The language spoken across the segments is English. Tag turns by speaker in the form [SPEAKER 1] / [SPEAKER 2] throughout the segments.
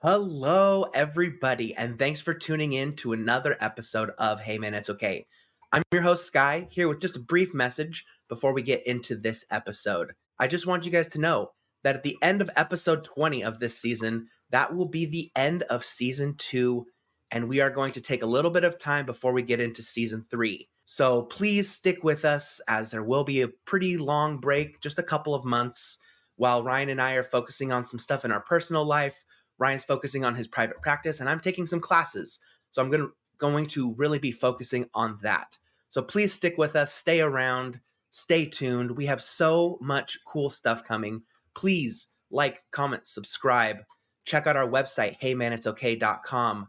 [SPEAKER 1] Hello, everybody, and thanks for tuning in to another episode of Hey Man, It's Okay. I'm your host, Sky, here with just a brief message before we get into this episode. I just want you guys to know that at the end of episode 20 of this season, that will be the end of season 2, and we are going to take a little bit of time before we get into season 3. So please stick with us as there will be a pretty long break, just a couple of months, while Ryan and I are focusing on some stuff in our personal life. Ryan's focusing on his private practice, and I'm taking some classes. So I'm going to really be focusing on that. So please stick with us, stay around, stay tuned. We have so much cool stuff coming. Please like, comment, subscribe. Check out our website, heymanitsokay.com,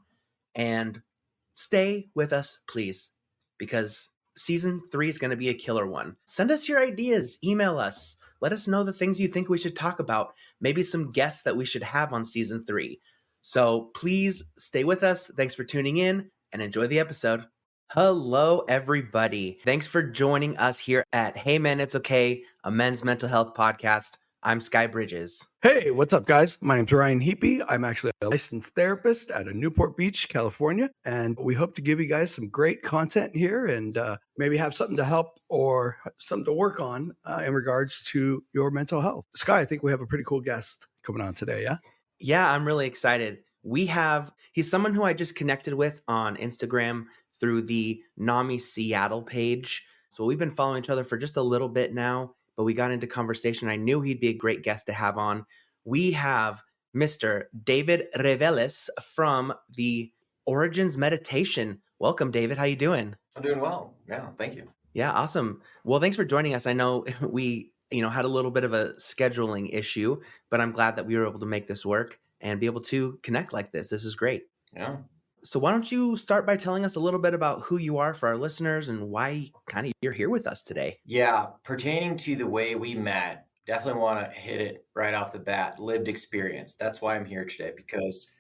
[SPEAKER 1] and stay with us, please, because season 3 is going to be a killer one. Send us your ideas, email us. Let us know the things you think we should talk about, maybe some guests that we should have on season 3. So please stay with us. Thanks for tuning in and enjoy the episode. Hello, everybody. Thanks for joining us here at Hey Man, It's Okay, a men's mental health podcast. I'm Sky Bridges.
[SPEAKER 2] Hey, what's up, guys? My name's Ryan Heapy. I'm actually a licensed therapist out of Newport Beach, California, and we hope to give you guys some great content here and maybe have something to help or something to work on in regards to your mental health. Sky, I think we have a pretty cool guest coming on today, yeah?
[SPEAKER 1] Yeah, I'm really excited. He's someone who I just connected with on Instagram through the NAMI Seattle page. So we've been following each other for just a little bit now, but we got into conversation. I knew he'd be a great guest to have on. We have Mr. David Reveles from the Origins Meditation. Welcome, David. How you doing?
[SPEAKER 3] I'm doing well. Yeah, thank you.
[SPEAKER 1] Yeah, awesome. Well, thanks for joining us. I know we, had a little bit of a scheduling issue, but I'm glad that we were able to make this work and be able to connect like this. This is great.
[SPEAKER 3] Yeah.
[SPEAKER 1] So why don't you start by telling us a little bit about who you are for our listeners and why kind of you're here with us today?
[SPEAKER 3] Yeah, pertaining to the way we met, definitely want to hit it right off the bat. Lived experience. That's why I'm here today, because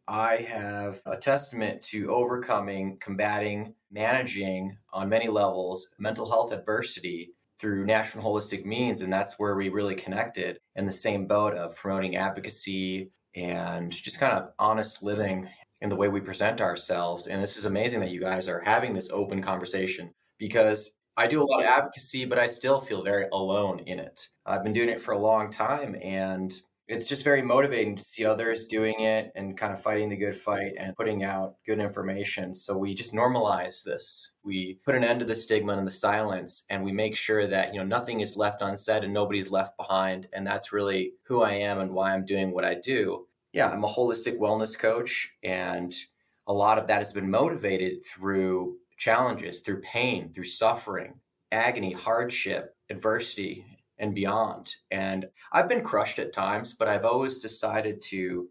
[SPEAKER 3] I have a testament to overcoming, combating, managing on many levels mental health adversity through natural and holistic means. And that's where we really connected in the same boat of promoting advocacy and just kind of honest living in the way we present ourselves. And this is amazing that you guys are having this open conversation, because I do a lot of advocacy, but I still feel very alone in it. I've been doing it for a long time, and it's just very motivating to see others doing it and kind of fighting the good fight and putting out good information. So we just normalize this. We put an end to the stigma and the silence, and we make sure that, nothing is left unsaid and nobody's left behind. And that's really who I am and why I'm doing what I do. Yeah, I'm a holistic wellness coach, and a lot of that has been motivated through challenges, through pain, through suffering, agony, hardship, adversity, and beyond. And I've been crushed at times, but I've always decided to,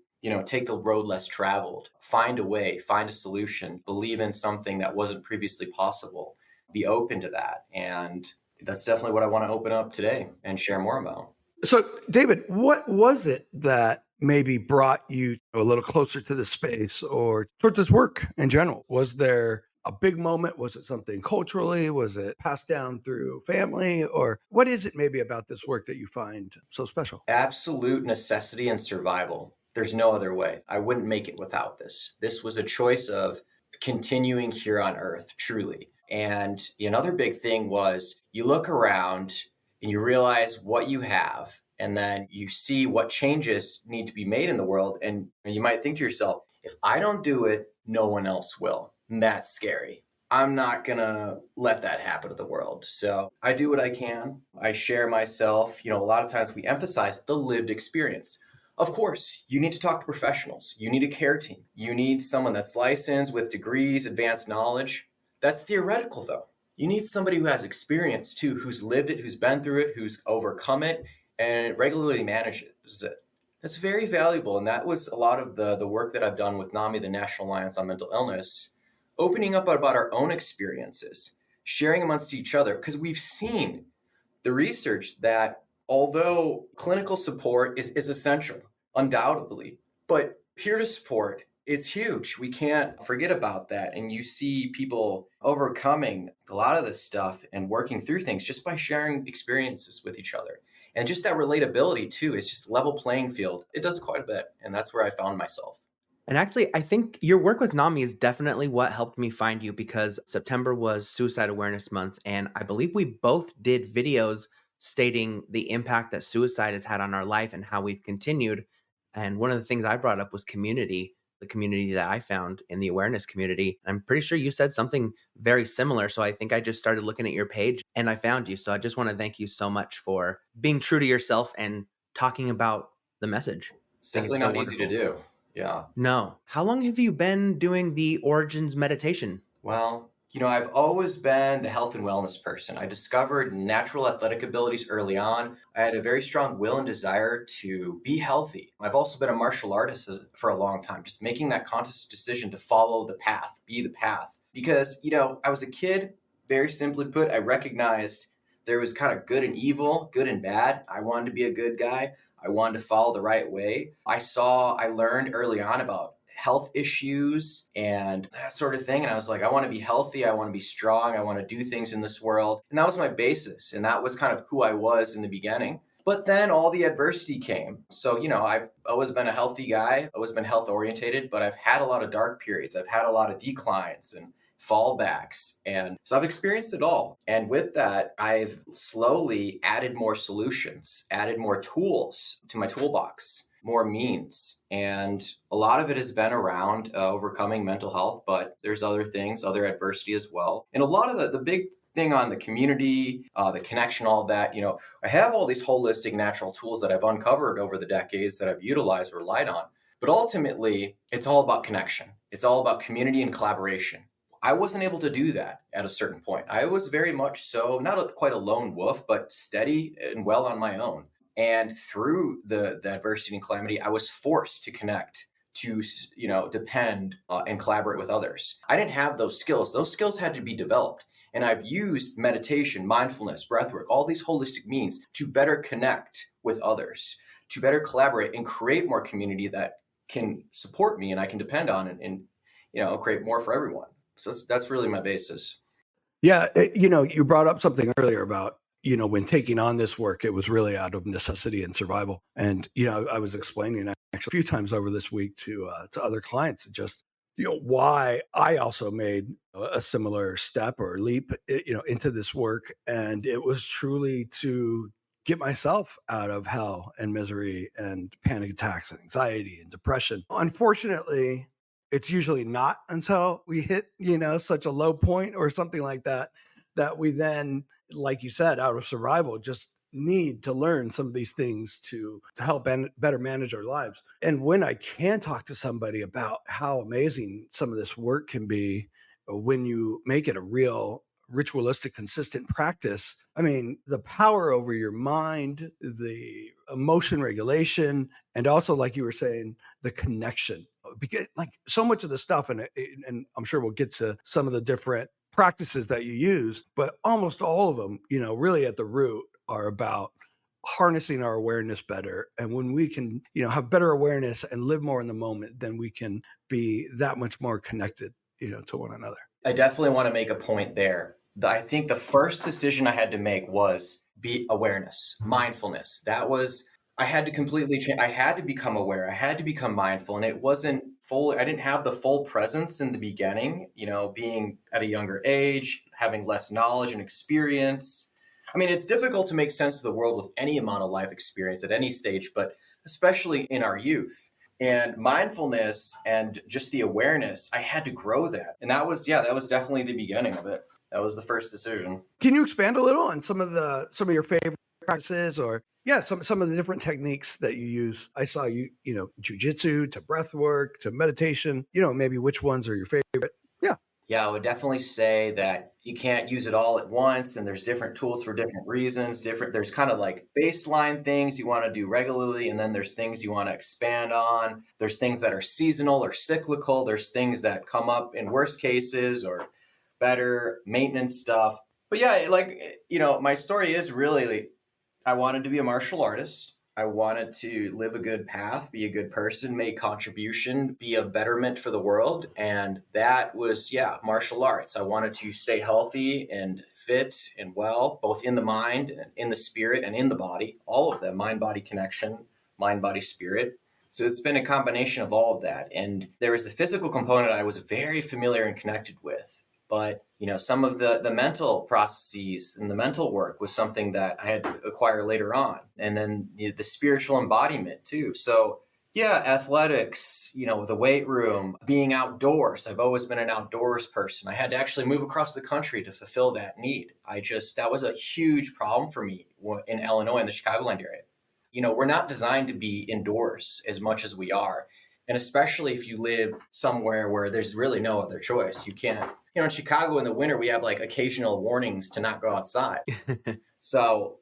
[SPEAKER 3] take the road less traveled, find a way, find a solution, believe in something that wasn't previously possible, be open to that. And that's definitely what I want to open up today and share more about.
[SPEAKER 2] So, David, what was it that maybe brought you a little closer to the space or towards this work in general? Was there a big moment? Was it something culturally? Was it passed down through family? Or what is it maybe about this work that you find so special?
[SPEAKER 3] Absolute necessity and survival. There's no other way. I wouldn't make it without this. This was a choice of continuing here on earth, truly. And another big thing was you look around and you realize what you have, and then you see what changes need to be made in the world. And you might think to yourself, if I don't do it, no one else will. And that's scary. I'm not going to let that happen to the world. So I do what I can. I share myself. A lot of times we emphasize the lived experience. Of course, you need to talk to professionals. You need a care team. You need someone that's licensed with degrees, advanced knowledge. That's theoretical, though. You need somebody who has experience, too, who's lived it, who's been through it, who's overcome it, and regularly manages it. That's very valuable. And that was a lot of the work that I've done with NAMI, the National Alliance on Mental Illness, opening up about our own experiences, sharing amongst each other, because we've seen the research that although clinical support is essential, undoubtedly, but peer support, it's huge. We can't forget about that. And you see people overcoming a lot of this stuff and working through things just by sharing experiences with each other. And just that relatability too is just level playing field. It does quite a bit. And that's where I found myself.
[SPEAKER 1] And actually, I think your work with NAMI is definitely what helped me find you, because September was Suicide Awareness Month. And I believe we both did videos stating the impact that suicide has had on our life and how we've continued. And one of the things I brought up was community, the community that I found in the awareness community. I'm pretty sure you said something very similar. So I think I just started looking at your page and I found you. So I just want to thank you so much for being true to yourself and talking about the message.
[SPEAKER 3] It's
[SPEAKER 1] I think
[SPEAKER 3] definitely
[SPEAKER 1] it's so
[SPEAKER 3] not easy to
[SPEAKER 1] wonderful.
[SPEAKER 3] do. Yeah.
[SPEAKER 1] No. How long have you been doing the Origins meditation?
[SPEAKER 3] Well, I've always been the health and wellness person. I discovered natural athletic abilities early on. I had a very strong will and desire to be healthy. I've also been a martial artist for a long time, just making that conscious decision to follow the path, be the path. Because, I was a kid, very simply put, I recognized there was kind of good and evil, good and bad. I wanted to be a good guy. I wanted to follow the right way. I learned early on about health issues and that sort of thing. And I was like, I want to be healthy. I want to be strong. I want to do things in this world. And that was my basis. And that was kind of who I was in the beginning. But then all the adversity came. So, I've always been a healthy guy, always been health orientated, but I've had a lot of dark periods. I've had a lot of declines and fallbacks. And so I've experienced it all. And with that, I've slowly added more solutions, added more tools to my toolbox, more means. And a lot of it has been around overcoming mental health, but there's other things, other adversity as well. And a lot of the big thing on the community, the connection, all of that, I have all these holistic natural tools that I've uncovered over the decades that I've utilized or relied on. But ultimately, it's all about connection. It's all about community and collaboration. I wasn't able to do that at a certain point. I was very much so, quite a lone wolf, but steady and well on my own. And through the adversity and calamity, I was forced to connect, to depend and collaborate with others. I didn't have those skills. Those skills had to be developed. And I've used meditation, mindfulness, breathwork, all these holistic means to better connect with others, to better collaborate and create more community that can support me and I can depend on and create more for everyone. So that's really my basis.
[SPEAKER 2] Yeah, you brought up something earlier about, when taking on this work, it was really out of necessity and survival. And, I was explaining actually a few times over this week to other clients just, why I also made a similar step or leap, into this work. And it was truly to get myself out of hell and misery and panic attacks and anxiety and depression. Unfortunately, it's usually not until we hit, such a low point or something like that, that we then, like you said, out of survival, just need to learn some of these things to help better manage our lives. And when I can talk to somebody about how amazing some of this work can be when you make it a real ritualistic, consistent practice, I mean, the power over your mind, the emotion regulation, and also, like you were saying, the connection. Because like so much of the stuff, and I'm sure we'll get to some of the different practices that you use, but almost all of them, really at the root are about harnessing our awareness better. And when we can, have better awareness and live more in the moment, then we can be that much more connected, to one another.
[SPEAKER 3] I definitely want to make a point there. I think the first decision I had to make was be awareness, mindfulness. I had to completely change. I had to become aware. I had to become mindful. And it wasn't I didn't have the full presence in the beginning, being at a younger age, having less knowledge and experience. I mean, it's difficult to make sense of the world with any amount of life experience at any stage, but especially in our youth. And mindfulness and just the awareness, I had to grow that. And that was definitely the beginning of it. That was the first decision.
[SPEAKER 2] Can you expand a little on some of your favorite practices, or some of the different techniques that you use? I saw jujitsu to breath work to meditation, maybe which ones are your favorite?
[SPEAKER 3] Yeah, I would definitely say that you can't use it all at once, and there's different tools for different reasons. There's kind of like baseline things you want to do regularly, and then there's things you want to expand on. There's things that are seasonal or cyclical. There's things that come up in worst cases or better maintenance stuff. But yeah, my story is really, I wanted to be a martial artist. I wanted to live a good path, be a good person, make contribution, be of betterment for the world. And that was, martial arts. I wanted to stay healthy and fit and well, both in the mind and in the spirit and in the body, all of them, mind-body connection, mind-body spirit. So it's been a combination of all of that. And there was the physical component I was very familiar and connected with. But, some of the mental processes and the mental work was something that I had to acquire later on. And then the spiritual embodiment too. So yeah, athletics, the weight room, being outdoors. I've always been an outdoors person. I had to actually move across the country to fulfill that need. That was a huge problem for me in Illinois, in the Chicagoland area. We're not designed to be indoors as much as we are. And especially if you live somewhere where there's really no other choice. You can't, in Chicago in the winter, we have like occasional warnings to not go outside. So,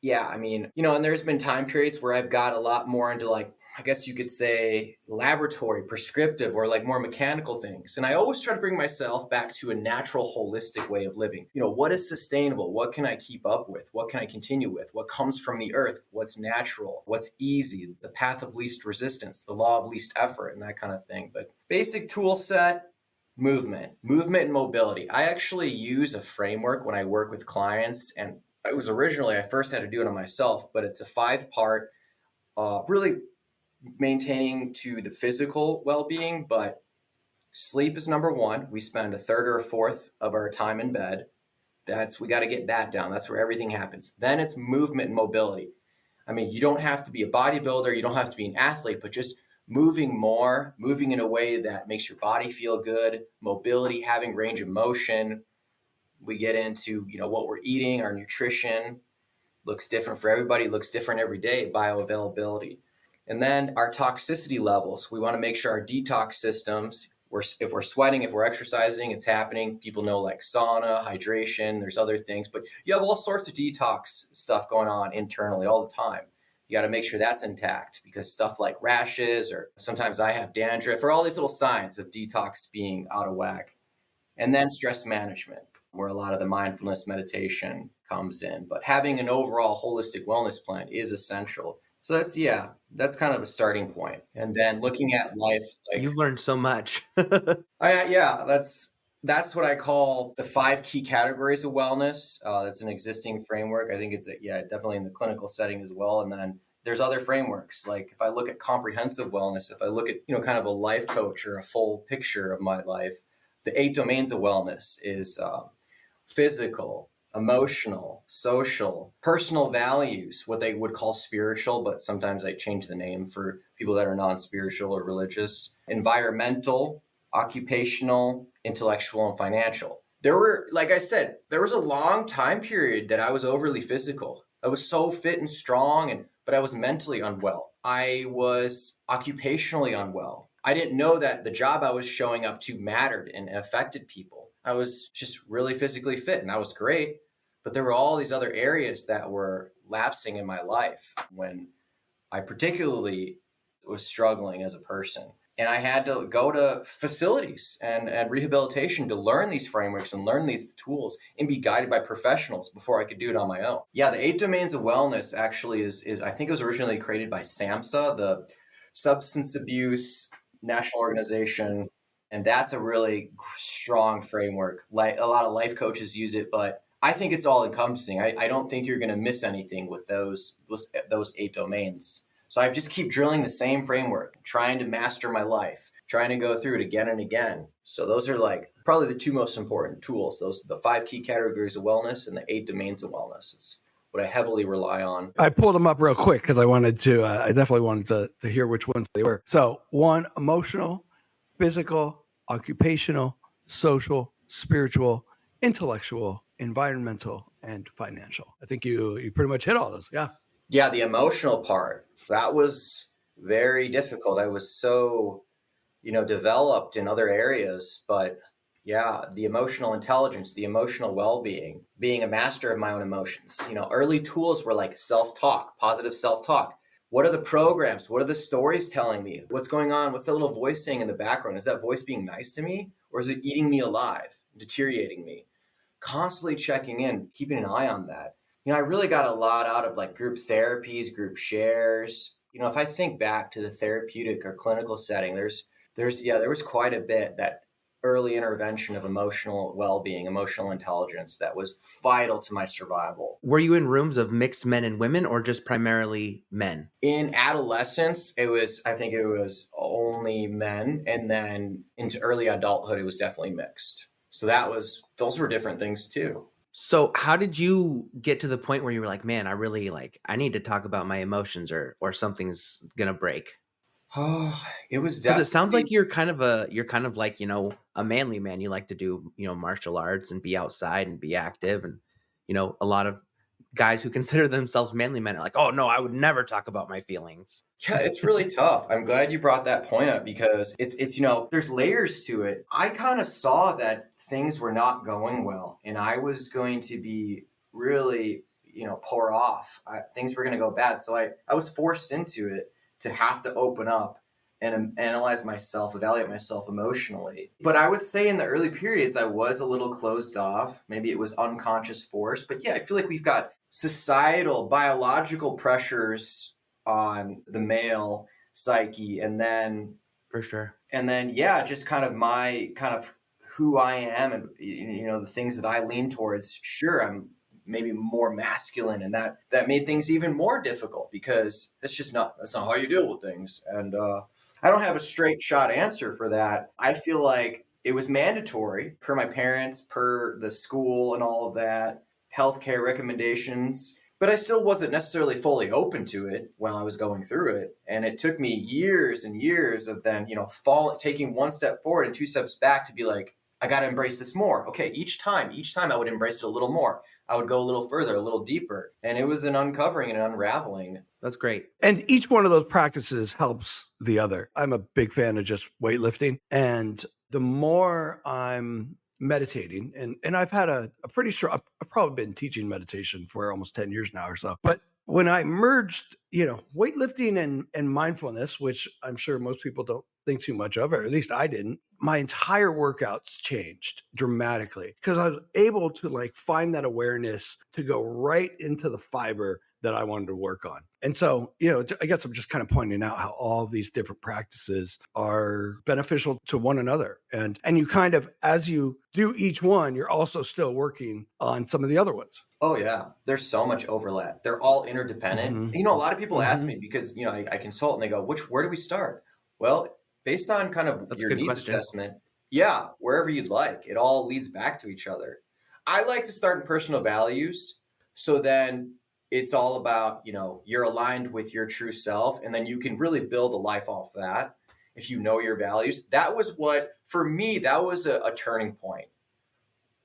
[SPEAKER 3] yeah, and there's been time periods where I've got a lot more into like, I guess you could say laboratory, prescriptive, or like more mechanical things. And I always try to bring myself back to a natural, holistic way of living. What is sustainable? What can I keep up with? What can I continue with? What comes from the earth? What's natural? What's easy? The path of least resistance, the law of least effort, and that kind of thing. But basic tool set, movement and mobility. I actually use a framework when I work with clients, and it was originally, I first had to do it on myself, but it's a 5-part, really maintaining to the physical well-being, but sleep is number one. We spend a third or a fourth of our time in bed. We got to get that down. That's where everything happens. Then it's movement and mobility. You don't have to be a bodybuilder. You don't have to be an athlete, but just moving in a way that makes your body feel good, mobility, having range of motion. We get into, what we're eating, our nutrition looks different for everybody, looks different every day, bioavailability. And then our toxicity levels. We want to make sure our detox systems, if we're sweating, if we're exercising, it's happening. People know like sauna, hydration, there's other things, but you have all sorts of detox stuff going on internally all the time. You got to make sure that's intact, because stuff like rashes, or sometimes I have dandruff, or all these little signs of detox being out of whack. And then stress management, where a lot of the mindfulness meditation comes in. But having an overall holistic wellness plan is essential. So that's kind of a starting point. And then looking at life, like
[SPEAKER 1] You've learned so much.
[SPEAKER 3] that's what I call the 5 key categories of wellness. That's an existing framework. I think it's definitely in the clinical setting as well. And then there's other frameworks. Like if I look at comprehensive wellness, if I look at, kind of a life coach or a full picture of my life, the 8 domains of wellness is physical, emotional, social, personal values, what they would call spiritual, but sometimes I change the name for people that are non-spiritual or religious, environmental, occupational, intellectual, and financial. Like I said, there was a long time period that I was overly physical. I was so fit and strong, but I was mentally unwell. I was occupationally unwell. I didn't know that the job I was showing up to mattered and affected people. I was just really physically fit, and that was great. But there were all these other areas that were lapsing in my life when I particularly was struggling as a person. And I had to go to facilities and rehabilitation to learn these frameworks and learn these tools and be guided by professionals before I could do it on my own. Yeah, the 8 domains of wellness actually is I think it was originally created by SAMHSA, the Substance Abuse National Organization. And that's a really strong framework. Like a lot of life coaches use it, but I think it's all encompassing. I don't think you're going to miss anything with those 8 domains. So I just keep drilling the same framework, trying to master my life, trying to go through it again and again. So those are like probably the 2 most important tools. The 5 key categories of wellness and the 8 domains of wellness. It's what I heavily rely on.
[SPEAKER 2] I pulled them up real quick because I definitely wanted to hear which ones they were. So 1, emotional, physical, occupational, social, spiritual, intellectual, environmental, and financial. I think you pretty much hit all those. Yeah.
[SPEAKER 3] Yeah, the emotional part, that was very difficult. I was so, developed in other areas, but yeah, the emotional intelligence, the emotional well-being, being a master of my own emotions. Early tools were like self-talk, positive self-talk. What are the programs? What are the stories telling me? What's going on? What's that little voice saying in the background? Is that voice being nice to me, or is it eating me alive, deteriorating me? Constantly checking in, keeping an eye on that. I really got a lot out of like group therapies, group shares. If I think back to the therapeutic or clinical setting, there was quite a bit that early intervention of emotional well-being, emotional intelligence that was vital to my survival.
[SPEAKER 1] Were you in rooms of mixed men and women or just primarily men?
[SPEAKER 3] In adolescence, I think it was only men. And then into early adulthood, it was definitely mixed. So those were different things too.
[SPEAKER 1] So how did you get to the point where you were like, man, I need to talk about my emotions or something's going to break?
[SPEAKER 3] Oh, it was
[SPEAKER 1] Because it sounds
[SPEAKER 3] definitely,
[SPEAKER 1] like you're kind of like, a manly man. You like to do, martial arts and be outside and be active. And, a lot of guys who consider themselves manly men are like, oh no, I would never talk about my feelings.
[SPEAKER 3] yeah, it's really tough. I'm glad you brought that point up because there's layers to it. I kind of saw that things were not going well and I was going to be really, pour off. Things were going to go bad. So I was forced into it to have to open up and analyze myself, evaluate myself emotionally. But I would say in the early periods, I was a little closed off. Maybe it was unconscious force. But yeah, I feel like we've got societal, biological pressures on the male psyche,
[SPEAKER 1] For sure.
[SPEAKER 3] yeah, just kind of my kind of who I am, and the things that I lean towards. Sure, I'm maybe more masculine, and that made things even more difficult because that's not how you deal with things. And I don't have a straight shot answer for that. I feel like it was mandatory per my parents, per the school and all of that, healthcare recommendations, but I still wasn't necessarily fully open to it while I was going through it. And it took me years and years of then, taking one step forward and two steps back to be like, I got to embrace this more. Okay, each time I would embrace it a little more. I would go a little further, a little deeper. And it was an uncovering and an unraveling.
[SPEAKER 1] That's great.
[SPEAKER 2] And each one of those practices helps the other. I'm a big fan of just weightlifting. And the more I'm meditating, and I've had a pretty sure I've probably been teaching meditation for almost 10 years now or so. But when I merged, weightlifting and mindfulness, which I'm sure most people don't think too much of, or at least I didn't, my entire workouts changed dramatically because I was able to find that awareness to go right into the fiber that I wanted to work on. And so, I guess I'm just kind of pointing out how all these different practices are beneficial to one another. And you kind of, as you do each one, you're also still working on some of the other ones.
[SPEAKER 3] Oh yeah, there's so much overlap. They're all interdependent.
[SPEAKER 2] Mm-hmm.
[SPEAKER 3] A lot of people ask
[SPEAKER 2] Mm-hmm.
[SPEAKER 3] me because, I consult and they go, where do we start? Well, based on kind of
[SPEAKER 1] That's a
[SPEAKER 3] your
[SPEAKER 1] good
[SPEAKER 3] needs
[SPEAKER 1] question.
[SPEAKER 3] assessment, yeah, wherever you'd like. It all leads back to each other. I like to start in personal values. So then it's all about, you're aligned with your true self, and then you can really build a life off that if you know your values. That was for me, that was a turning point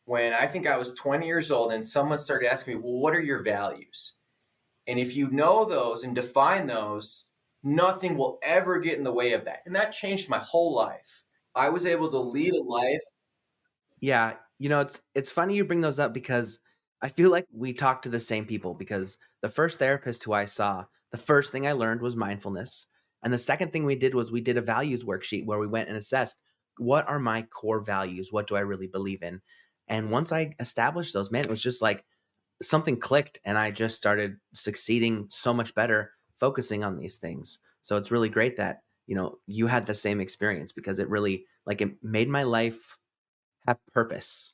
[SPEAKER 3] when I think I was 20 years old and someone started asking me, well, what are your values? And if you know those and define those, nothing will ever get in the way of that. And that changed my whole life. I was able to lead a life.
[SPEAKER 1] Yeah, it's funny you bring those up because I feel like we talk to the same people because the first therapist who I saw, the first thing I learned was mindfulness. And the second thing we did was we did a values worksheet where we went and assessed what are my core values? What do I really believe in? And once I established those, man, it was just like something clicked and I just started succeeding so much better focusing on these things. So it's really great that, you had the same experience because it really it made my life have purpose.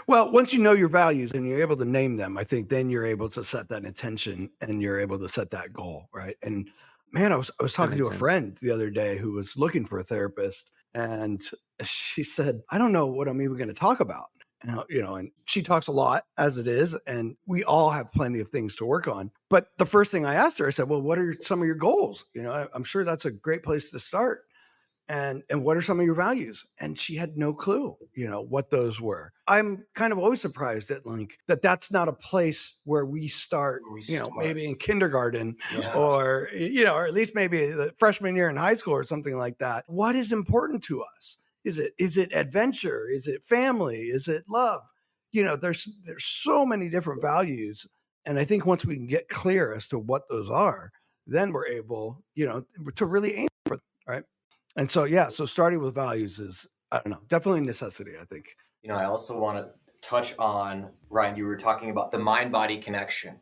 [SPEAKER 2] Well, once you know your values and you're able to name them, I think then you're able to set that intention and you're able to set that goal, right? And man, I was
[SPEAKER 1] That
[SPEAKER 2] talking to
[SPEAKER 1] makes
[SPEAKER 2] a
[SPEAKER 1] sense.
[SPEAKER 2] friend the other day who was looking for a therapist, and she said, "I don't know what I'm even going to talk about." And she talks a lot as it is, and we all have plenty of things to work on. But the first thing I asked her, I said, "Well, what are some of your goals?" I'm sure that's a great place to start. And what are some of your values? And she had no clue, what those were. I'm kind of always surprised at that's not a place where we start,
[SPEAKER 3] Where we start.
[SPEAKER 2] maybe in kindergarten
[SPEAKER 3] Yeah.
[SPEAKER 2] or at least maybe the freshman year in high school or something like that. What is important to us? Is it adventure? Is it family? Is it love? There's so many different values. And I think once we can get clear as to what those are, then we're able, to really aim for them, right? And so, yeah, so starting with values is, I don't know, definitely a necessity, I think.
[SPEAKER 3] I also want to touch on, Ryan, you were talking about the mind-body connection.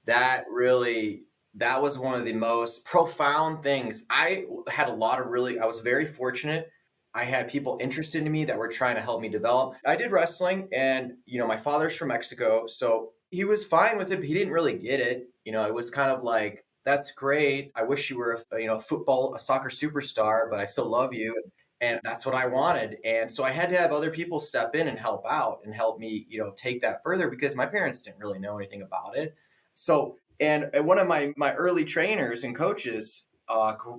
[SPEAKER 3] That was one of the most profound things. I was very fortunate. I had people interested in me that were trying to help me develop. I did wrestling, and my father's from Mexico, so he was fine with it, but he didn't really get it. It was kind of like, that's great. I wish you were a soccer superstar, but I still love you. And that's what I wanted. And so I had to have other people step in and help out and help me, take that further, because my parents didn't really know anything about it. So, and one of my early trainers and coaches,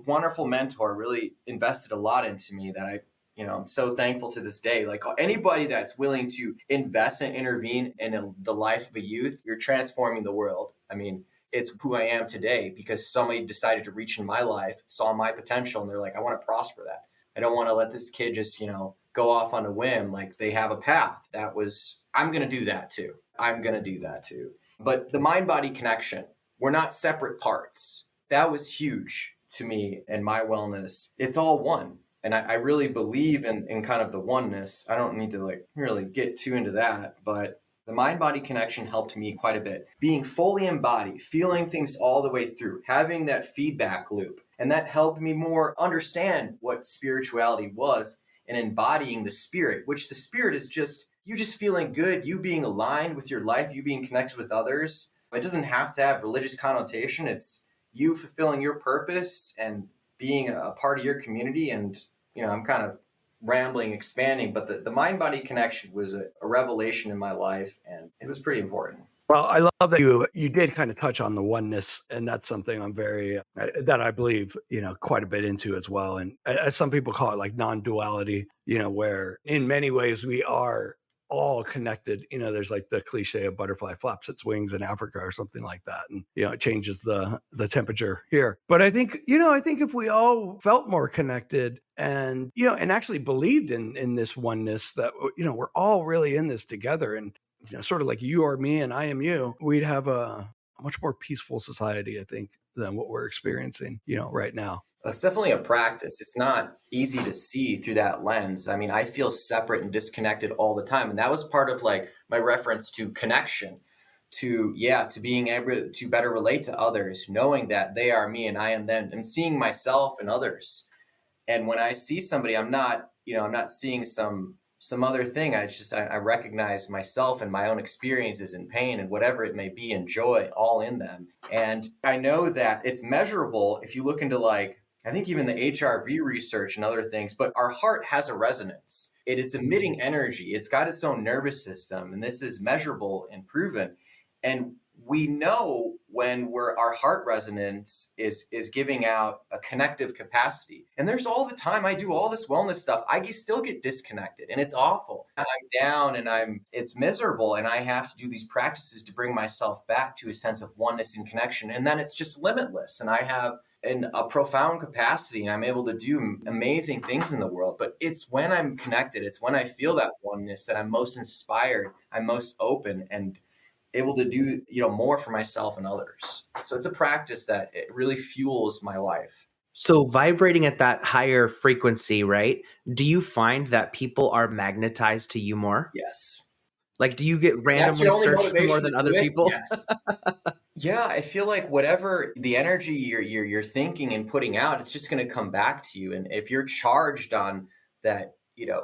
[SPEAKER 3] wonderful mentor, really invested a lot into me that I'm so thankful to this day. Like, anybody that's willing to invest and intervene in the life of a youth, you're transforming the world. I mean, it's who I am today because somebody decided to reach in my life, saw my potential, and they're like, I want to prosper that. I don't want to let this kid just, go off on a whim. Like, they have a path. I'm going to do that too. I'm going to do that too. But the mind-body connection, we're not separate parts. That was huge to me and my wellness. It's all one. And I really believe in kind of the oneness. I don't need to really get too into that, but the mind-body connection helped me quite a bit. Being fully embodied, feeling things all the way through, having that feedback loop. And that helped me more understand what spirituality was and embodying the spirit, which the spirit is just you just feeling good, you being aligned with your life, you being connected with others. It doesn't have to have religious connotation. It's you fulfilling your purpose and being a part of your community. And, I'm kind of rambling, expanding, but the mind-body connection was a revelation in my life, and it was pretty important.
[SPEAKER 2] Well, I love that you did kind of touch on the oneness, and that's something I'm very that I believe quite a bit into as well. And as some people call it, like non-duality, where in many ways we are all connected. There's like the cliche of butterfly flaps its wings in Africa or something like that, and it changes the temperature here. But I think if we all felt more connected and and actually believed in this oneness, that we're all really in this together, and sort of like you are me and I am you, we'd have a much more peaceful society, I think, than what we're experiencing, right now.
[SPEAKER 3] It's definitely a practice. It's not easy to see through that lens. I mean, I feel separate and disconnected all the time. And that was part of my reference to connection, to being able to better relate to others, knowing that they are me and I am them, and seeing myself and others. And when I see somebody, I'm not seeing some other thing. I recognize myself and my own experiences and pain and whatever it may be and joy all in them. And I know that it's measurable if you look into I think even the HRV research and other things, but our heart has a resonance. It is emitting energy. It's got its own nervous system, and this is measurable and proven. And we know when our heart resonance is giving out a connective capacity. And there's all the time I do all this wellness stuff, I still get disconnected, and it's awful. I'm down and it's miserable, and I have to do these practices to bring myself back to a sense of oneness and connection. And then it's just limitless, and I have a profound capacity, and I'm able to do amazing things in the world. But it's when I'm connected, it's when I feel that oneness that I'm most inspired, I'm most open, and able to do more for myself and others. So it's a practice that it really fuels my life.
[SPEAKER 1] So vibrating at that higher frequency, right? Do you find that people are magnetized to you more?
[SPEAKER 3] Yes.
[SPEAKER 1] Like, do you get randomly searched more than other people?
[SPEAKER 3] Yes. Yeah, I feel like whatever the energy you're thinking and putting out, it's just going to come back to you. And if you're charged on that,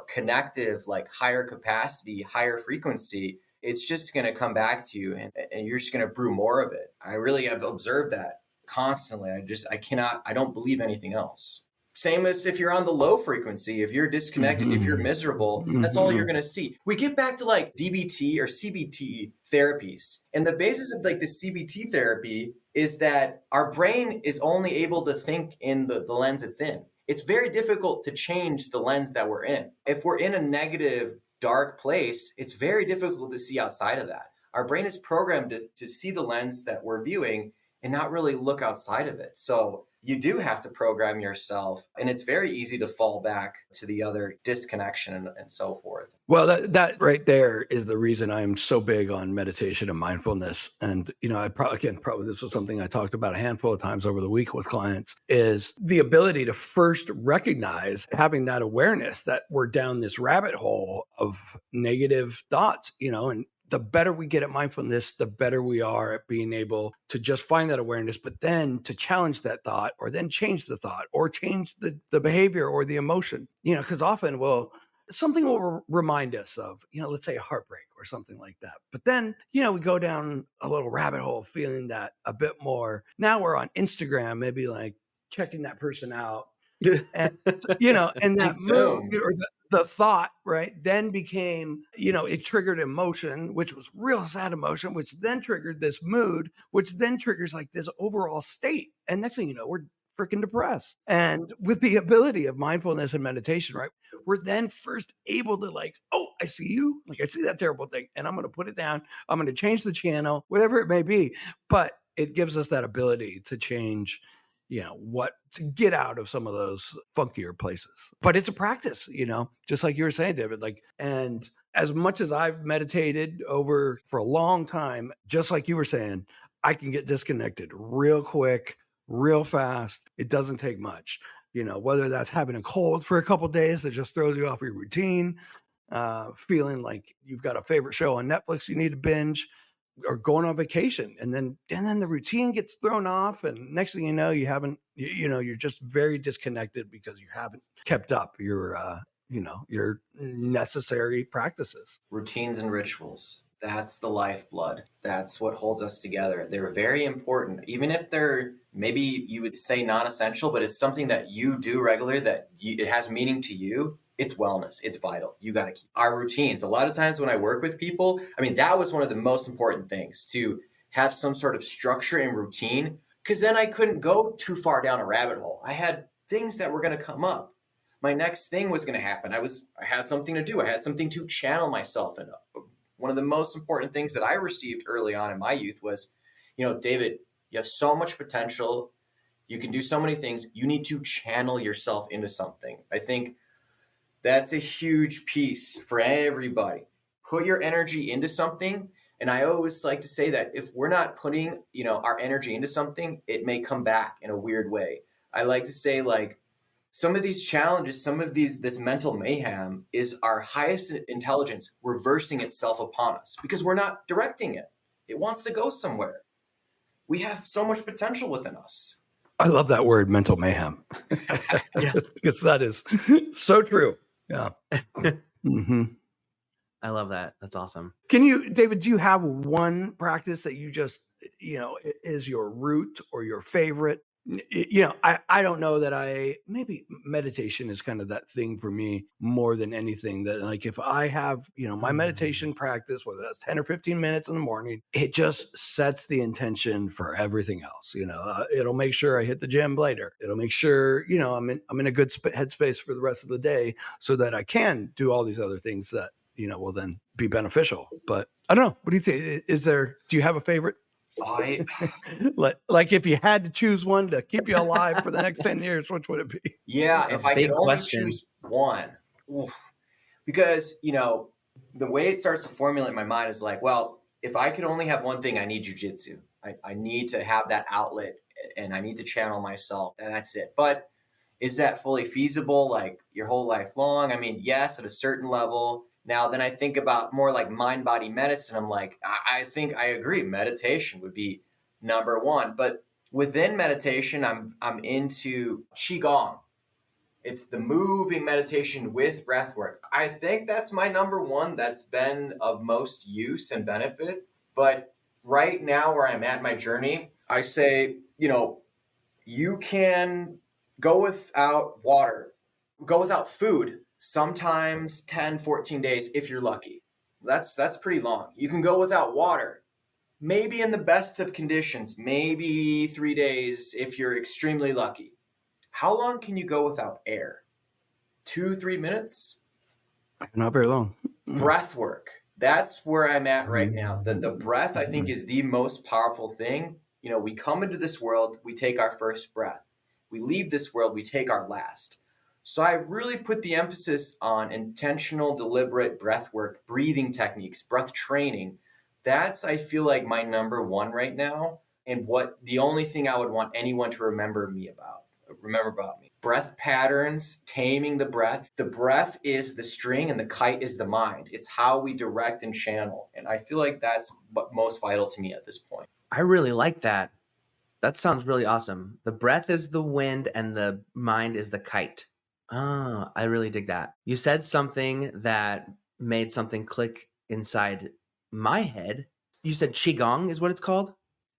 [SPEAKER 3] connective, higher capacity, higher frequency, it's just going to come back to you, and you're just going to brew more of it. I really have observed that constantly. I don't believe anything else. Same as if you're on the low frequency, if you're disconnected, if you're miserable, that's all you're going to see. We get back to DBT or CBT therapies. And the basis of the CBT therapy is that our brain is only able to think in the lens it's in. It's very difficult to change the lens that we're in. If we're in a negative, dark place, it's very difficult to see outside of that. Our brain is programmed to see the lens that we're viewing and not really look outside of it. So you do have to program yourself, and it's very easy to fall back to the other disconnection and so forth.
[SPEAKER 2] Well, that right there is the reason I'm so big on meditation and mindfulness. And, I probably this was something I talked about a handful of times over the week with clients, is the ability to first recognize, having that awareness that we're down this rabbit hole of negative thoughts, and the better we get at mindfulness, the better we are at being able to just find that awareness, but then to challenge that thought, or then change the thought, or change the behavior or the emotion, because often something will remind us of, let's say a heartbreak or something like that. But then, we go down a little rabbit hole feeling that a bit more. Now we're on Instagram, maybe like checking that person out. And, and that mood
[SPEAKER 3] Consumed.
[SPEAKER 2] or the thought, right, then became, it triggered emotion, which was real sad emotion, which then triggered this mood, which then triggers like this overall state. And next thing you know, we're freaking depressed. And with the ability of mindfulness and meditation, right, we're then first able to like, oh, I see you. Like, I see that terrible thing, and I'm going to put it down. I'm going to change the channel, whatever it may be. But it gives us that ability to change, what to get out of some of those funkier places. But it's a practice, just like you were saying, David. Like, and as much as I've meditated over for a long time, just like you were saying, I can get disconnected real quick, real fast. It doesn't take much, whether that's having a cold for a couple of days that just throws you off your routine, feeling like you've got a favorite show on Netflix you need to binge, or going on vacation, and then the routine gets thrown off, and next thing you know, you're just very disconnected because you haven't kept up your your necessary practices.
[SPEAKER 3] Routines and rituals. That's the lifeblood. That's what holds us together. They're very important, even if they're, maybe you would say non-essential, but it's something that you do regularly that it has meaning to you. It's wellness. It's vital. You got to keep our routines. A lot of times when I work with people, that was one of the most important things, to have some sort of structure and routine, because then I couldn't go too far down a rabbit hole. I had things that were going to come up. My next thing was going to happen. I had something to do. I had something to channel myself in. One of the most important things that I received early on in my youth was, David, you have so much potential. You can do so many things. You need to channel yourself into something. I think that's a huge piece for everybody. Put your energy into something. And I always like to say that if we're not putting, our energy into something, it may come back in a weird way. I like to say, like, some of these challenges, this mental mayhem is our highest intelligence reversing itself upon us because we're not directing it. It wants to go somewhere. We have so much potential within us.
[SPEAKER 2] I love that word, mental mayhem.
[SPEAKER 1] Yeah.
[SPEAKER 2] Because that is so true. Yeah. Mm-hmm.
[SPEAKER 1] I love that. That's awesome.
[SPEAKER 2] David, do you have one practice that you just, is your root or your favorite? I don't know that maybe meditation is kind of that thing for me more than anything, that like, if I have, my meditation practice, whether that's 10 or 15 minutes in the morning, it just sets the intention for everything else. It'll make sure I hit the gym later. It'll make sure, I'm in a good headspace for the rest of the day so that I can do all these other things that, will then be beneficial. But I don't know. What do you think? Do you have a favorite? Like if you had to choose one to keep you alive for the next 10 years, which would it be?
[SPEAKER 3] Yeah, if I could only
[SPEAKER 1] question.
[SPEAKER 3] choose one. Oof. Because, the way it starts to formulate in my mind is like, well, if I could only have one thing, I need jujitsu. I need to have that outlet, and I need to channel myself, and that's it. But is that fully feasible, like your whole life long? Yes, at a certain level. Now, then I think about more like mind-body medicine. I'm like, I think I agree. Meditation would be number one. But within meditation, I'm into Qigong. It's the moving meditation with breath work. I think that's my number one. That's been of most use and benefit. But right now where I'm at in my journey, I say, you can go without water, go without food, sometimes 10, 14 days if you're lucky. That's pretty long. You can go without water, maybe in the best of conditions, maybe 3 days if you're extremely lucky. How long can you go without air? 2-3 minutes?
[SPEAKER 2] Not very long.
[SPEAKER 3] Breath work. That's where I'm at right now. The breath, I think, is the most powerful thing. We come into this world, we take our first breath. We leave this world, we take our last. So I really put the emphasis on intentional, deliberate breath work, breathing techniques, breath training. That's, I feel like, my number one right now, and the only thing I would want anyone to remember about me. breath patterns, taming the breath. The breath is the string and the kite is the mind. It's how we direct and channel. And I feel like that's what most vital to me at this point.
[SPEAKER 1] I really like that. That sounds really awesome. The breath is the wind and the mind is the kite. Ah, I really dig that. You said something that made something click inside my head. You said Qigong is what it's called?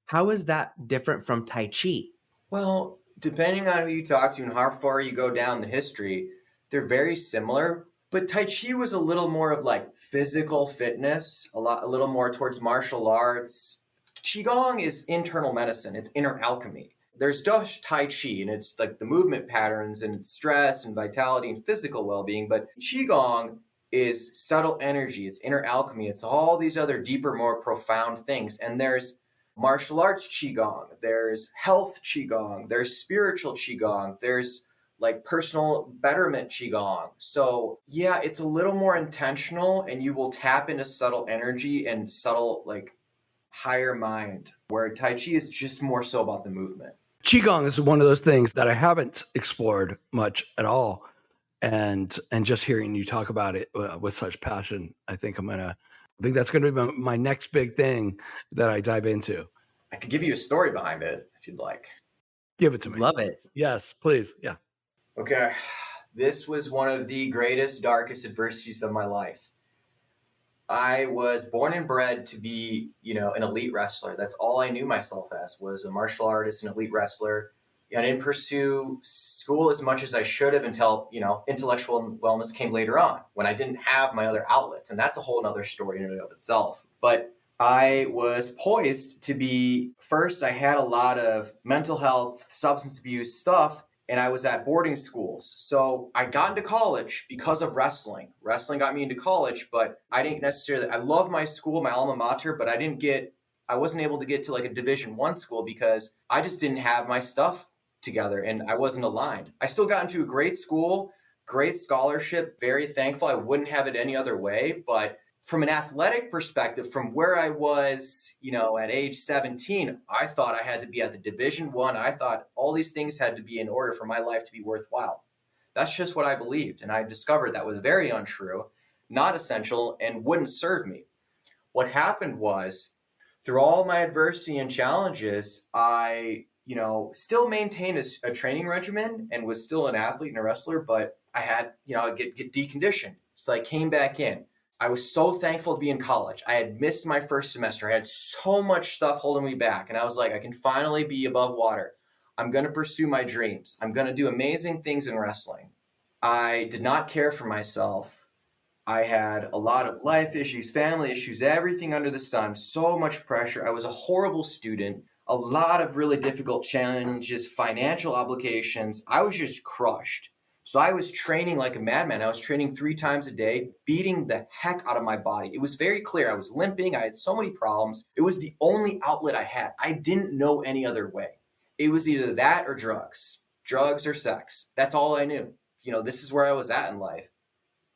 [SPEAKER 1] How is that different from Tai Chi?
[SPEAKER 3] Well, depending on who you talk to and how far you go down the history, they're very similar. But Tai Chi was a little more of like physical fitness, a little more towards martial arts. Qigong is internal medicine, it's inner alchemy. There's just Tai Chi, and it's like the movement patterns and it's stress and vitality and physical well-being. But Qigong is subtle energy, it's inner alchemy, it's all these other deeper, more profound things. And there's martial arts Qigong, there's health Qigong, there's spiritual Qigong, there's like personal betterment Qigong. So yeah, it's a little more intentional and you will tap into subtle energy and subtle like higher mind, where Tai Chi is just more so about the movement.
[SPEAKER 2] Qigong is one of those things that I haven't explored much at all. And just hearing you talk about it with such passion, I think that's going to be my next big thing that I dive into.
[SPEAKER 3] I could give you a story behind it if you'd like.
[SPEAKER 2] Give it to me.
[SPEAKER 1] Love it.
[SPEAKER 2] Yes, please. Yeah.
[SPEAKER 3] Okay. This was one of the greatest, darkest adversities of my life. I was born and bred to be, an elite wrestler. That's all I knew myself as, was a martial artist, an elite wrestler. I didn't pursue school as much as I should have until, intellectual wellness came later on, when I didn't have my other outlets. And that's a whole other story in and of itself. But I was poised to be, first, I had a lot of mental health, substance abuse stuff, and I was at boarding schools. So I got into college because of wrestling. Wrestling got me into college, but I didn't necessarily, I love my school, my alma mater, but I wasn't able to get to like a Division I school because I just didn't have my stuff together and I wasn't aligned. I still got into a great school, great scholarship, very thankful. I wouldn't have it any other way, but from an athletic perspective, from where I was, at age 17, I thought I had to be at the Division I. I thought all these things had to be in order for my life to be worthwhile. That's just what I believed. And I discovered that was very untrue, not essential, and wouldn't serve me. What happened was, through all my adversity and challenges, I, still maintained a training regimen and was still an athlete and a wrestler, but I had, get deconditioned. So I came back in. I was so thankful to be in college. I had missed my first semester. I had so much stuff holding me back. And I was like, I can finally be above water. I'm going to pursue my dreams. I'm going to do amazing things in wrestling. I did not care for myself. I had a lot of life issues, family issues, everything under the sun, so much pressure. I was a horrible student, a lot of really difficult challenges, financial obligations. I was just crushed. So I was training like a madman. I was training 3 times a day, beating the heck out of my body. It was very clear. I was limping. I had so many problems. It was the only outlet I had. I didn't know any other way. It was either that or drugs or sex. That's all I knew. This is where I was at in life.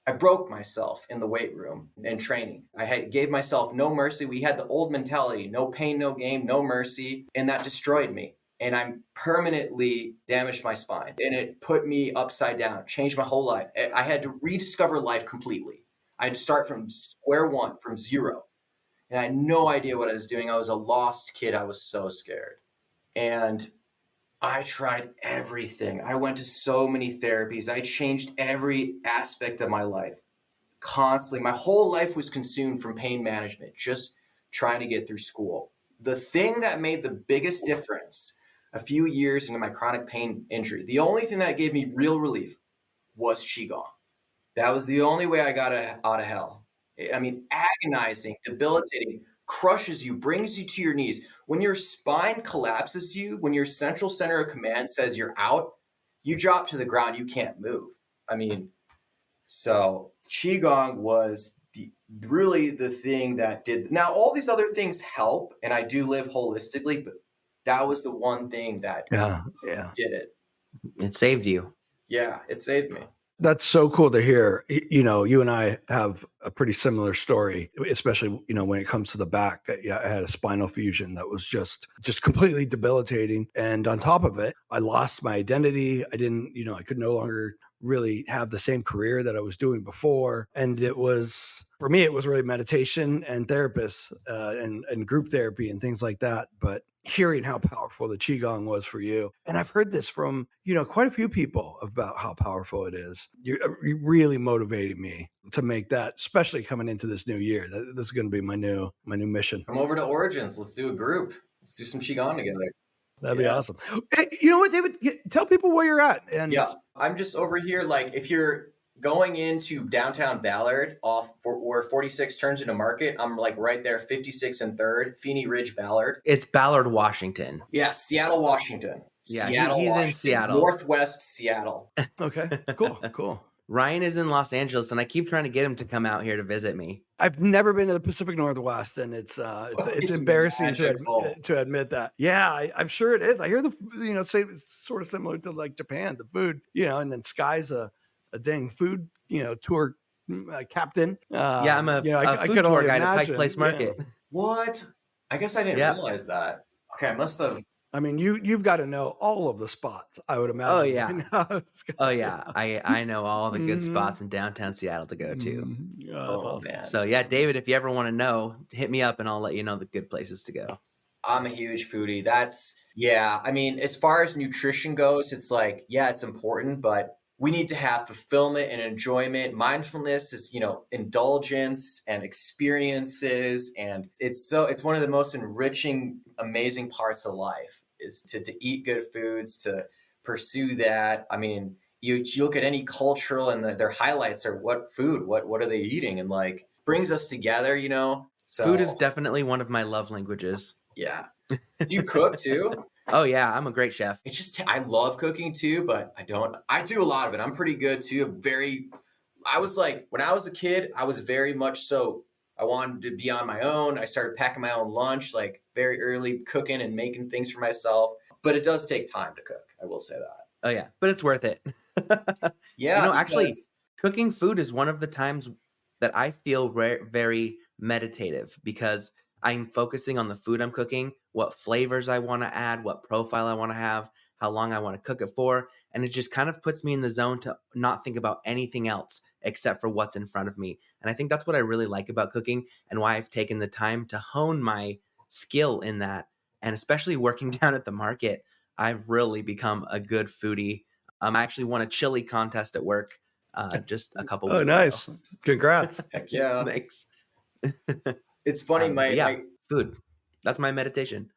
[SPEAKER 3] I broke myself in the weight room and training. Gave myself no mercy. We had the old mentality, no pain, no gain, no mercy, and that destroyed me. And I permanently damaged my spine. And it put me upside down, changed my whole life. I had to rediscover life completely. I had to start from square one, from zero. And I had no idea what I was doing. I was a lost kid. I was so scared. And I tried everything. I went to so many therapies. I changed every aspect of my life constantly. My whole life was consumed from pain management, just trying to get through school. The thing that made the biggest difference a few years into my chronic pain injury, the only thing that gave me real relief was Qigong. That was the only way I got out of hell. I mean, agonizing, debilitating, crushes you, brings you to your knees. When your spine collapses you, when your central center of command says you're out, you drop to the ground, you can't move. I mean, so Qigong was really the thing that did. Now, all these other things help, and I do live holistically, but that was the one thing that did it.
[SPEAKER 1] It saved you.
[SPEAKER 3] Yeah, it saved me.
[SPEAKER 2] That's so cool to hear. You know, you and I have a pretty similar story, especially, you know, when it comes to the back. Yeah, I had a spinal fusion that was just completely debilitating. And on top of it, I lost my identity. I didn't, you know, I could no longer really have the same career that I was doing before. And it was, for me, it was really meditation and therapists and group therapy and things like that. But hearing how powerful the Qigong was for you. And I've heard this from, you know, quite a few people about how powerful it is. You really motivated me to make that, especially coming into this new year. This is going to be my new mission.
[SPEAKER 3] Come over to Origins. Let's do a group. Let's do some Qigong together.
[SPEAKER 2] That'd be awesome. Hey, you know what, David? Tell people where you're at. And
[SPEAKER 3] yeah, I'm just over here. Like, if you're going into downtown Ballard where 46 turns into Market, I'm like right there, 56 and 3rd, Feeney Ridge, Ballard.
[SPEAKER 1] It's Ballard, Washington.
[SPEAKER 3] Yeah, Seattle, Washington.
[SPEAKER 1] Yeah,
[SPEAKER 3] Seattle,
[SPEAKER 1] he's
[SPEAKER 3] Washington.
[SPEAKER 1] in Seattle.
[SPEAKER 3] Northwest Seattle.
[SPEAKER 2] Okay, cool.
[SPEAKER 1] Ryan is in Los Angeles, and I keep trying to get him to come out here to visit me.
[SPEAKER 2] I've never been to the Pacific Northwest, and it's embarrassing to admit that. Yeah, I'm sure it is. I hear say it's sort of similar to like Japan, the food, you know, and then Sky's a dang food, you know, tour captain.
[SPEAKER 1] Yeah, I'm a food tour guide at Pike Place Market.
[SPEAKER 3] Yeah. What? I guess I didn't realize that. Okay, I must have.
[SPEAKER 2] I mean, you've got to know all of the spots, I would imagine.
[SPEAKER 1] Oh yeah. Oh yeah. I know all the good spots in downtown Seattle to go to.
[SPEAKER 2] That's awesome.
[SPEAKER 3] Man.
[SPEAKER 1] So yeah, David, if you ever want to know, hit me up and I'll let you know the good places to go.
[SPEAKER 3] I'm a huge foodie. I mean, as far as nutrition goes, it's like, yeah, it's important, but we need to have fulfillment and enjoyment. Mindfulness is, you know, indulgence and experiences. And it's one of the most enriching, amazing parts of life is to eat good foods, to pursue that. I mean, you look at any cultural and their highlights are what are they eating? And like brings us together, you know? So
[SPEAKER 1] food is definitely one of my love languages.
[SPEAKER 3] Yeah. Do you cook too?
[SPEAKER 1] Oh yeah, I'm a great chef.
[SPEAKER 3] It's just I love cooking too, but I do a lot of it. I'm pretty good too. I was like, when I was a kid, I was very much so I wanted to be on my own. I started packing my own lunch, like very early, cooking and making things for myself. But it does take time to cook. I will say that.
[SPEAKER 1] Oh yeah, but it's worth it.
[SPEAKER 3] Yeah.
[SPEAKER 1] You know, actually, cooking food is one of the times that I feel very meditative because I'm focusing on the food I'm cooking, what flavors I want to add, what profile I want to have, how long I want to cook it for. And it just kind of puts me in the zone to not think about anything else except for what's in front of me. And I think that's what I really like about cooking and why I've taken the time to hone my skill in that. And especially working down at the market, I've really become a good foodie. I actually won a chili contest at work just a couple weeks
[SPEAKER 2] nice
[SPEAKER 1] ago.
[SPEAKER 2] Congrats.
[SPEAKER 3] Heck yeah.
[SPEAKER 1] Thanks.
[SPEAKER 3] It's funny,
[SPEAKER 1] food. That's my meditation.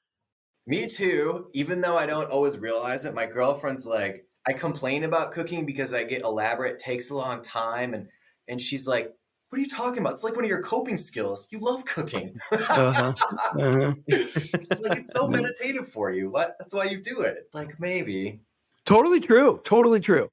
[SPEAKER 3] Me too. Even though I don't always realize it, my girlfriend's like, I complain about cooking because I get elaborate, takes a long time, and she's like, "What are you talking about? It's like one of your coping skills. You love cooking." It's like it's so meditative for you. What? That's why you do it. It's like maybe.
[SPEAKER 2] Totally true.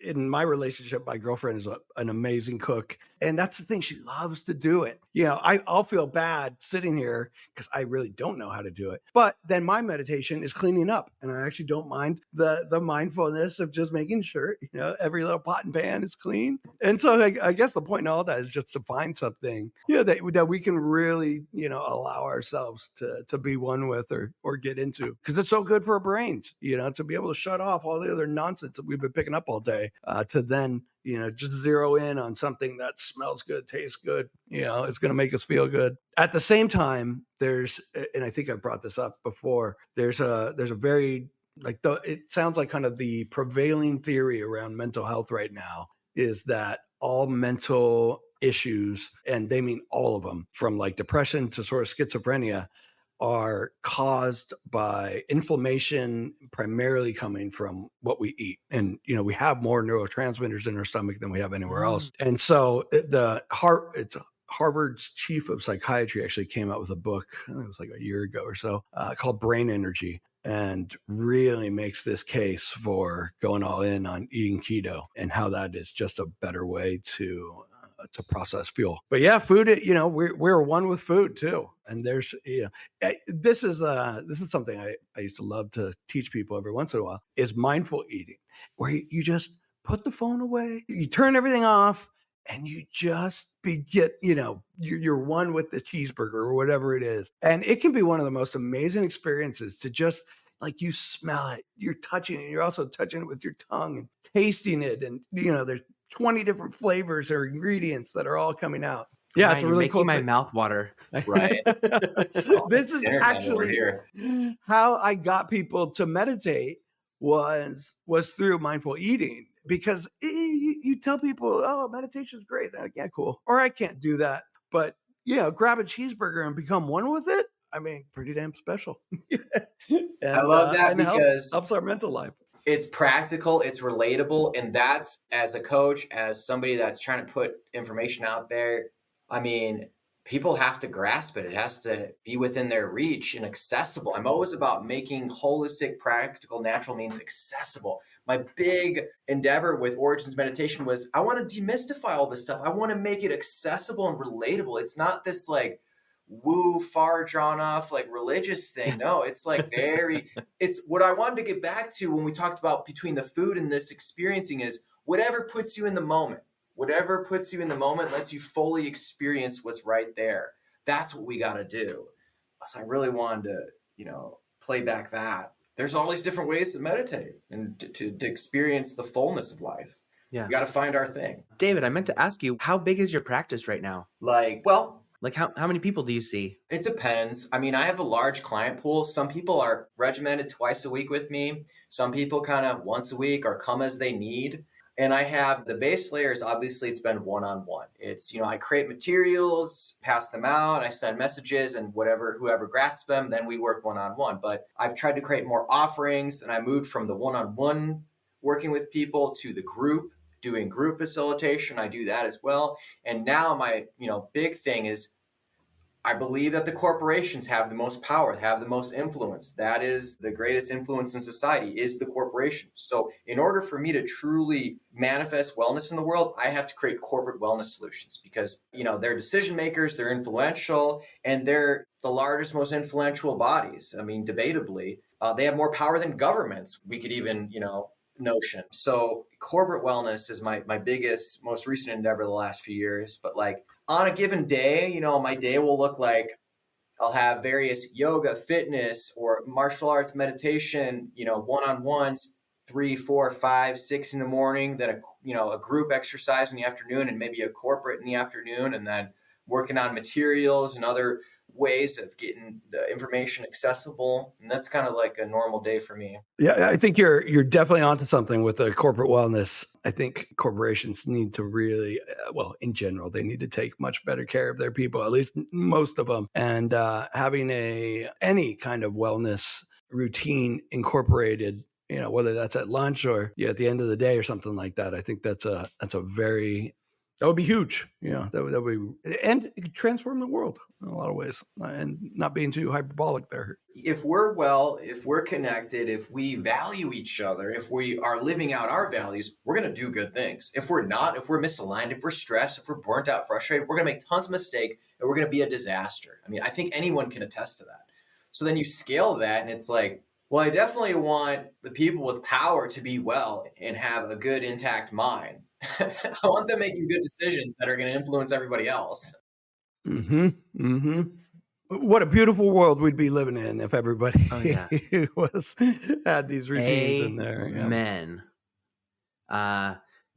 [SPEAKER 2] In my relationship, my girlfriend is an amazing cook. And that's the thing. She loves to do it. You know, I'll feel bad sitting here because I really don't know how to do it. But then my meditation is cleaning up. And I actually don't mind the mindfulness of just making sure, you know, every little pot and pan is clean. And so I guess the point in all that is just to find something, you know, that we can really, you know, allow ourselves to be one with or get into. Because it's so good for our brains, you know, to be able to shut off all the other nonsense that we've been picking up all day to then, you know, just zero in on something that smells good, tastes good, you know, it's going to make us feel good. At the same time, and I think I've brought this up before, there's a very, it sounds like kind of the prevailing theory around mental health right now is that all mental issues, and they mean all of them, from like depression to sort of schizophrenia, are caused by inflammation, primarily coming from what we eat. And, you know, we have more neurotransmitters in our stomach than we have anywhere else. And so it's Harvard's chief of psychiatry actually came out with a book, I think it was like a year ago or so, called Brain Energy, and really makes this case for going all in on eating keto and how that is just a better way to process fuel. But yeah, food, you know, we're one with food too. And there's, you know, this is something I used to love to teach people every once in a while, is mindful eating, where you just put the phone away, you turn everything off, and you just get, you're one with the cheeseburger or whatever it is. And it can be one of the most amazing experiences to just like you smell it, you're touching it, you're also touching it with your tongue and tasting it. And, there's 20 different flavors or ingredients that are all coming out. Yeah,
[SPEAKER 1] Ryan,
[SPEAKER 2] it's a
[SPEAKER 1] you're
[SPEAKER 2] really
[SPEAKER 1] making
[SPEAKER 2] cool
[SPEAKER 1] my
[SPEAKER 2] thing.
[SPEAKER 1] mouth water.
[SPEAKER 3] Right.
[SPEAKER 2] This is
[SPEAKER 3] Dinner time over
[SPEAKER 2] actually
[SPEAKER 3] here.
[SPEAKER 2] how I got people to meditate was through mindful eating, because you tell people, oh, meditation is great. They're like, yeah, cool. Or I can't do that. But, grab a cheeseburger and become one with it. I mean, pretty damn special.
[SPEAKER 3] I love that
[SPEAKER 2] and
[SPEAKER 3] because
[SPEAKER 2] helps our mental life.
[SPEAKER 3] it's practical, it's relatable, and that's, as a coach, as somebody that's trying to put information out there, I mean, people have to grasp it. It has to be within their reach and accessible. I'm always about making holistic, practical, natural means accessible. My big endeavor with Origins Meditation was I want to demystify all this stuff. I want to make it accessible and relatable. It's not this like woo, far drawn off, like religious thing. No, it's like it's what I wanted to get back to when we talked about between the food and this experiencing is whatever puts you in the moment. Whatever puts you in the moment lets you fully experience what's right there. That's what we got to do. So I really wanted to, play back that. There's all these different ways to meditate and to experience the fullness of life.
[SPEAKER 1] Yeah.
[SPEAKER 3] We got to find our thing.
[SPEAKER 1] David, I meant to ask you, how big is your practice right now?
[SPEAKER 3] Like
[SPEAKER 1] how many people do you see?
[SPEAKER 3] it depends. I mean, I have a large client pool. Some people are regimented twice a week with me. Some people kind of once a week or come as they need. And I have the base layers. Obviously, it's been one-on-one. It's, I create materials, pass them out, I send messages, and whoever grasps them, then we work one-on-one. But I've tried to create more offerings, and I moved from the one-on-one working with people to the group, doing group facilitation. I do that as well. And now my, big thing is I believe that the corporations have the most power, have the most influence. That is the greatest influence in society is the corporation. So in order for me to truly manifest wellness in the world, I have to create corporate wellness solutions because, they're decision makers, they're influential, and they're the largest, most influential bodies. I mean, debatably, they have more power than governments. We could even, notion. So corporate wellness is my biggest, most recent endeavor the last few years. But like on a given day, my day will look like I'll have various yoga, fitness, or martial arts, meditation, one-on-ones, 3, 4, 5, 6 in the morning, then a group exercise in the afternoon, and maybe a corporate in the afternoon, and then working on materials and other ways of getting the information accessible. And that's kind of like a normal day for me.
[SPEAKER 2] Yeah, I think you're definitely onto something with the corporate wellness. I think corporations need to really, in general, they need to take much better care of their people, at least most of them. And having any kind of wellness routine incorporated, whether that's at lunch or at the end of the day or something like that. I think that would be huge. That would be, and it could transform the world in a lot of ways, and not being too hyperbolic there.
[SPEAKER 3] If we're well, if we're connected, if we value each other, if we are living out our values, we're going to do good things. If we're not, if we're misaligned, if we're stressed, if we're burnt out, frustrated, we're going to make tons of mistakes and we're going to be a disaster. I mean, I think anyone can attest to that. So then you scale that and it's like, well, I definitely want the people with power to be well and have a good, intact mind. I want them making good decisions that are going to influence everybody else.
[SPEAKER 2] Mm-hmm. Mm-hmm. What a beautiful world we'd be living in if everybody had these routines in there.
[SPEAKER 1] Amen.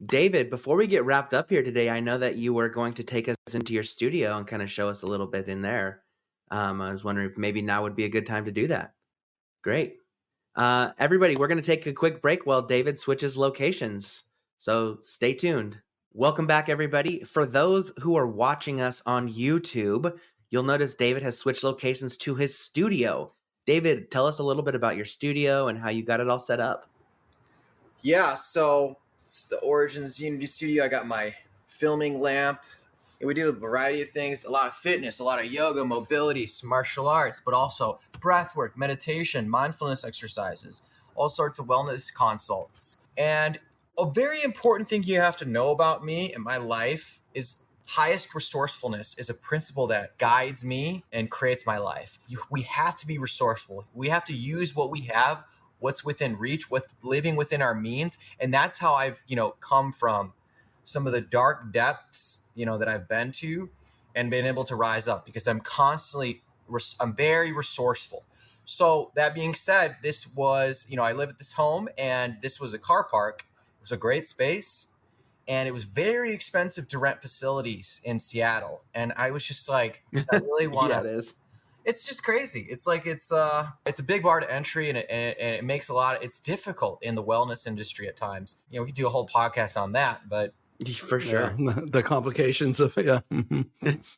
[SPEAKER 1] David, before we get wrapped up here today, I know that you were going to take us into your studio and kind of show us a little bit in there. I was wondering if maybe now would be a good time to do that. Great. Everybody, we're going to take a quick break while David switches locations. So stay tuned. Welcome back, everybody. For those who are watching us on YouTube, you'll notice David has switched locations to his studio. David, tell us a little bit about your studio and how you got it all set up.
[SPEAKER 3] Yeah, so it's the Origins Unity Studio. I got my filming lamp. We do a variety of things, a lot of fitness, a lot of yoga, mobility, martial arts, but also breath work, meditation, mindfulness exercises, all sorts of wellness consults. And a very important thing you have to know about me and my life is highest resourcefulness is a principle that guides me and creates my life. We have to be resourceful. We have to use what we have what's within reach, what's living within our means. And that's how I've, come from some of the dark depths, that I've been to and been able to rise up, because I'm very resourceful. So that being said, this was, I live at this home, and this was a car park. It was a great space, and it was very expensive to rent facilities in Seattle. And I was just like, I really want to.
[SPEAKER 1] Yeah, it is.
[SPEAKER 3] It's just crazy. It's like it's a big bar to entry, and it makes it's difficult in the wellness industry at times. We could do a whole podcast on that, but
[SPEAKER 1] For sure.
[SPEAKER 2] Yeah, the complications of it. Yeah.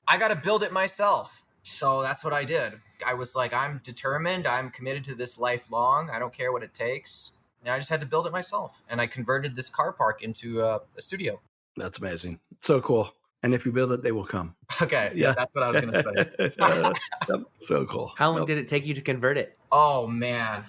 [SPEAKER 3] I got to build it myself. So that's what I did. I was like, I'm determined. I'm committed to this lifelong. I don't care what it takes. And I just had to build it myself. And I converted this car park into a studio.
[SPEAKER 2] That's amazing. So cool. And if you build it, they will come.
[SPEAKER 3] Okay. Yeah, that's what I was going to say.
[SPEAKER 2] Yep. So cool.
[SPEAKER 1] How long did it take you to convert it?
[SPEAKER 3] Oh, man.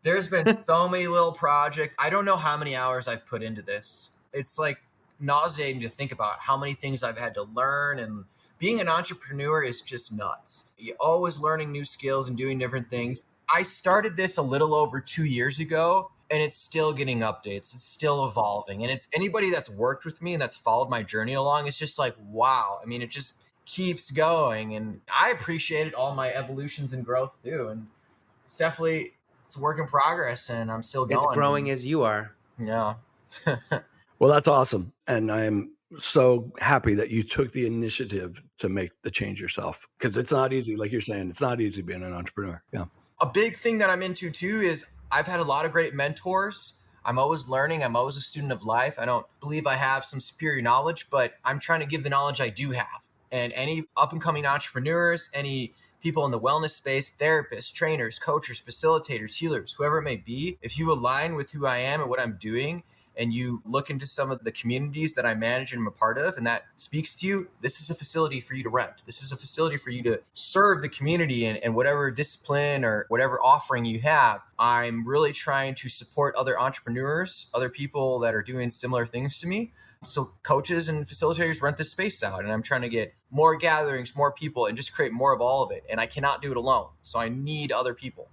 [SPEAKER 3] There's been so many little projects. I don't know how many hours I've put into this. It's like nauseating to think about how many things I've had to learn, and being an entrepreneur is just nuts. You're always learning new skills and doing different things. I started this a little over 2 years ago, and it's still getting updates. It's still evolving. And it's anybody that's worked with me and that's followed my journey along, it's just like, wow. I mean, it just keeps going. And I appreciated all my evolutions and growth too. And it's a work in progress, and I'm still going.
[SPEAKER 1] It's growing as you are.
[SPEAKER 3] Yeah.
[SPEAKER 2] Well, that's awesome. And I'm so happy that you took the initiative to make the change yourself, because it's not easy. Like you're saying, it's not easy being an entrepreneur. Yeah.
[SPEAKER 3] A big thing that I'm into too is I've had a lot of great mentors. I'm always learning. I'm always a student of life. I don't believe I have some superior knowledge, but I'm trying to give the knowledge I do have. And any up and coming entrepreneurs, any people in the wellness space, therapists, trainers, coaches, facilitators, healers, whoever it may be, if you align with who I am and what I'm doing, and you look into some of the communities that I manage and I'm a part of, and that speaks to you, this is a facility for you to rent. This is a facility for you to serve the community and whatever discipline or whatever offering you have. I'm really trying to support other entrepreneurs, other people that are doing similar things to me. So coaches and facilitators rent this space out, and I'm trying to get more gatherings, more people, and just create more of all of it. And I cannot do it alone. So I need other people.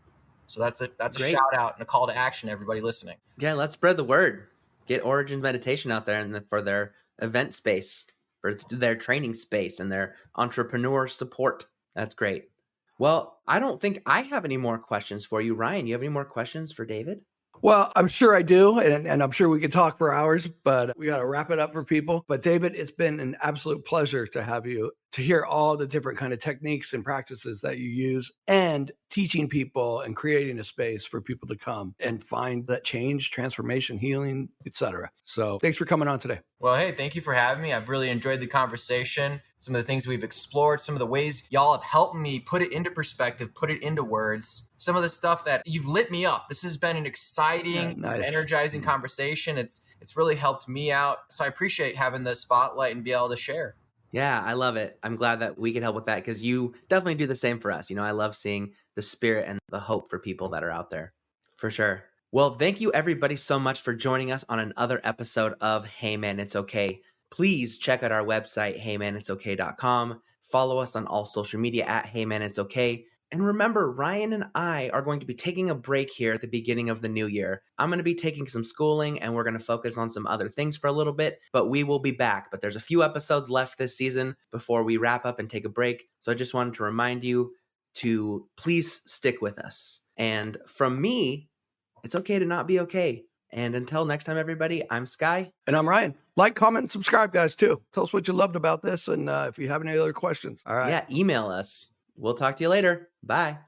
[SPEAKER 3] So that's a
[SPEAKER 1] Great.
[SPEAKER 3] shout out and a call to action to everybody listening.
[SPEAKER 1] Yeah, let's spread the word. Get Origins Meditation out there for their event space, for their training space, and their entrepreneur support. That's great. Well, I don't think I have any more questions for you. Ryan, you have any more questions for David?
[SPEAKER 2] Well, I'm sure I do. And I'm sure we could talk for hours, but we got to wrap it up for people. But David, it's been an absolute pleasure to have you, to hear all the different kind of techniques and practices that you use, and teaching people and creating a space for people to come and find that change, transformation, healing, etc. So thanks for coming on today.
[SPEAKER 3] Well, hey, thank you for having me. I've really enjoyed the conversation, some of the things we've explored, some of the ways y'all have helped me put it into perspective, put it into words, some of the stuff that you've lit me up. This has been an exciting, energizing conversation. It's really helped me out. So I appreciate having the spotlight and be able to share.
[SPEAKER 1] Yeah, I love it. I'm glad that we could help with that, because you definitely do the same for us. I love seeing the spirit and the hope for people that are out there, for sure. Well, thank you everybody so much for joining us on another episode of Hey Man, It's Okay. Please check out our website, heymanitsokay.com. Follow us on all social media at Hey Man, It's Okay. And remember, Ryan and I are going to be taking a break here at the beginning of the new year. I'm going to be taking some schooling, and we're going to focus on some other things for a little bit, but we will be back. But there's a few episodes left this season before we wrap up and take a break. So I just wanted to remind you to please stick with us. And from me, it's okay to not be okay. And until next time, everybody, I'm Sky.
[SPEAKER 2] And I'm Ryan. Like, comment, and subscribe, guys, too. Tell us what you loved about this, and if you have any other questions. All right.
[SPEAKER 1] Yeah, email us. We'll talk to you later. Bye.